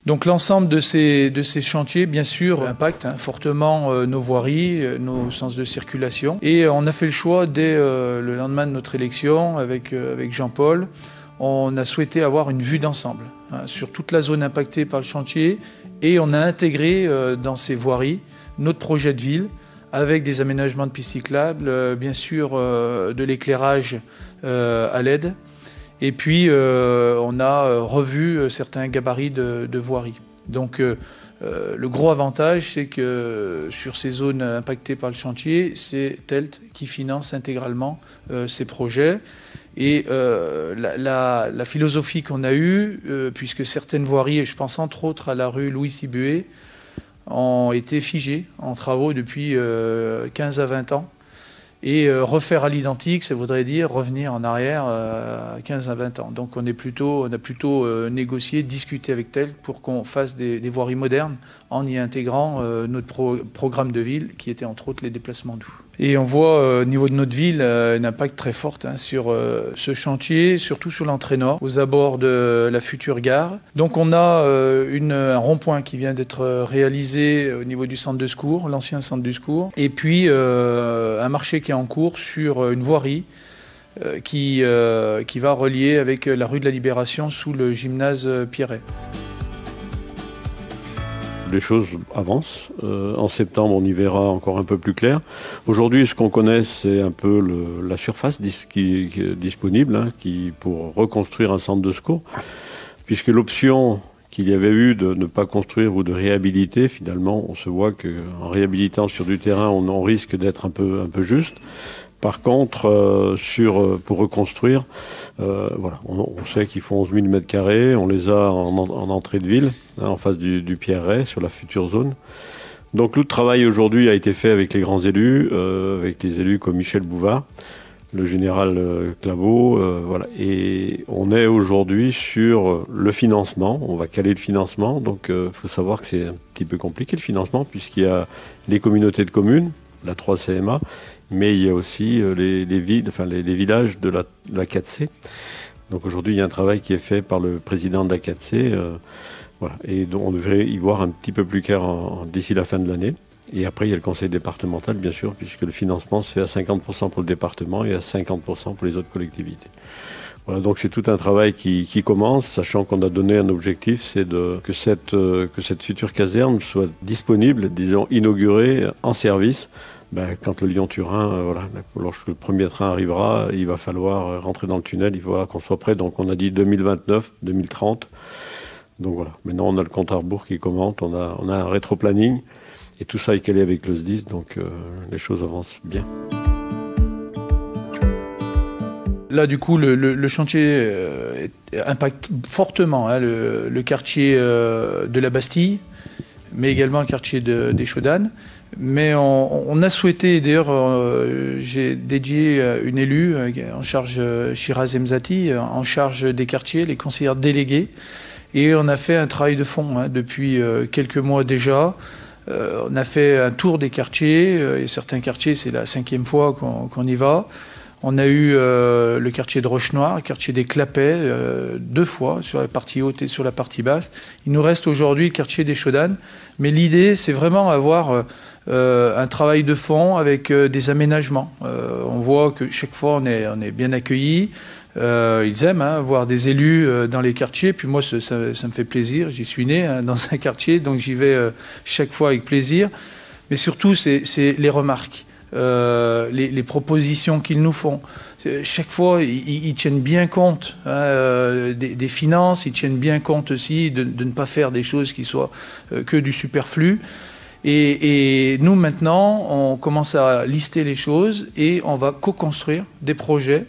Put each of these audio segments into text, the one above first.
Donc l'ensemble de ces chantiers, bien sûr, impactent fortement nos voiries, nos sens de circulation. Et on a fait le choix, dès le lendemain de notre élection, avec Jean-Paul, on a souhaité avoir une vue d'ensemble sur toute la zone impactée par le chantier. Et on a intégré dans ces voiries notre projet de ville, avec des aménagements de pistes cyclables, bien sûr de l'éclairage à LED. Et puis, on a revu certains gabarits de voirie. Donc, le gros avantage, c'est que sur ces zones impactées par le chantier, c'est TELT qui finance intégralement ces projets. Et la philosophie qu'on a eue, puisque certaines voiries, et je pense entre autres à la rue Louis-Sibué, ont été figées en travaux depuis 15 à 20 ans. Et refaire à l'identique, ça voudrait dire revenir en arrière 15 à 20 ans. Donc on a plutôt négocié, discuté avec TELT pour qu'on fasse des voiries modernes en y intégrant notre programme de ville qui était entre autres les déplacements doux. Et on voit au niveau de notre ville un impact très fort sur ce chantier, surtout sur l'entrée nord, aux abords de la future gare. Donc on a un rond-point qui vient d'être réalisé au niveau du centre de secours, l'ancien centre du secours, et puis un marché qui est en cours sur une voirie qui va relier avec la rue de la Libération sous le gymnase Pierret. Les choses avancent. En septembre, on y verra encore un peu plus clair. Aujourd'hui, ce qu'on connaît, c'est un peu la surface qui est disponible pour reconstruire un centre de secours, puisque l'option qu'il y avait eu de ne pas construire ou de réhabiliter, finalement, on se voit qu'en réhabilitant sur du terrain, on risque d'être un peu juste. Par contre, pour reconstruire, on sait qu'ils font 11 000 m², on les a en entrée de ville, en face du Pierret, sur la future zone. Donc tout le travail aujourd'hui a été fait avec les grands élus, avec des élus comme Michel Bouvard, le général Claveau, et on est aujourd'hui sur le financement, on va caler le financement, donc il faut savoir que c'est un petit peu compliqué le financement, puisqu'il y a les communautés de communes, la 3CMA, mais il y a aussi les villages de la 4C. Donc aujourd'hui, il y a un travail qui est fait par le président de la 4C, et donc on devrait y voir un petit peu plus clair d'ici la fin de l'année. Et après, il y a le conseil départemental, bien sûr, puisque le financement se fait à 50% pour le département et à 50% pour les autres collectivités. Voilà, donc c'est tout un travail qui commence, sachant qu'on a donné un objectif, c'est que cette future caserne soit disponible, disons inaugurée, en service. Quand le Lyon-Turin, lorsque le premier train arrivera, il va falloir rentrer dans le tunnel, il faudra qu'on soit prêt. Donc on a dit 2029, 2030. Donc voilà, maintenant on a le compte à rebours qui commente, on a un rétro-planning, et tout ça est calé avec le SDIS, donc les choses avancent bien. Là, du coup, le chantier impacte fortement le quartier de la Bastille, mais également le quartier des Chaudanes. Mais on a souhaité, d'ailleurs, j'ai dédié une élue en charge, Shiraz Emzati, en charge des quartiers, les conseillères déléguées. Et on a fait un travail de fond depuis quelques mois déjà. On a fait un tour des quartiers. Et certains quartiers, c'est la 5e fois qu'on y va. On a eu le quartier de Roche-Noire, le quartier des Clapets, 2 fois, sur la partie haute et sur la partie basse. Il nous reste aujourd'hui le quartier des Chaudanes. Mais l'idée, c'est vraiment avoir un travail de fond avec des aménagements. On voit que chaque fois, on est bien accueillis. Ils aiment voir des élus dans les quartiers. Puis moi, ça me fait plaisir. J'y suis né dans un quartier, donc j'y vais chaque fois avec plaisir. Mais surtout, c'est les remarques. Les propositions qu'ils nous font. Chaque fois, ils tiennent bien compte des finances, ils tiennent bien compte aussi de ne pas faire des choses qui soient que du superflu. Et nous, maintenant, on commence à lister les choses et on va co-construire des projets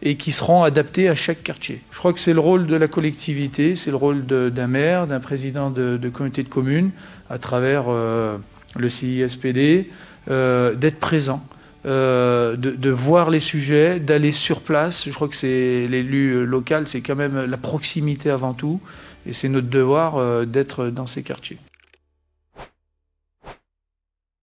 et qui seront adaptés à chaque quartier. Je crois que c'est le rôle de la collectivité, c'est le rôle d'un maire, d'un président de communauté de communes, à travers le CISPD, d'être présent, de voir les sujets, d'aller sur place. Je crois que c'est l'élu local, c'est quand même la proximité avant tout, et c'est notre devoir d'être dans ces quartiers.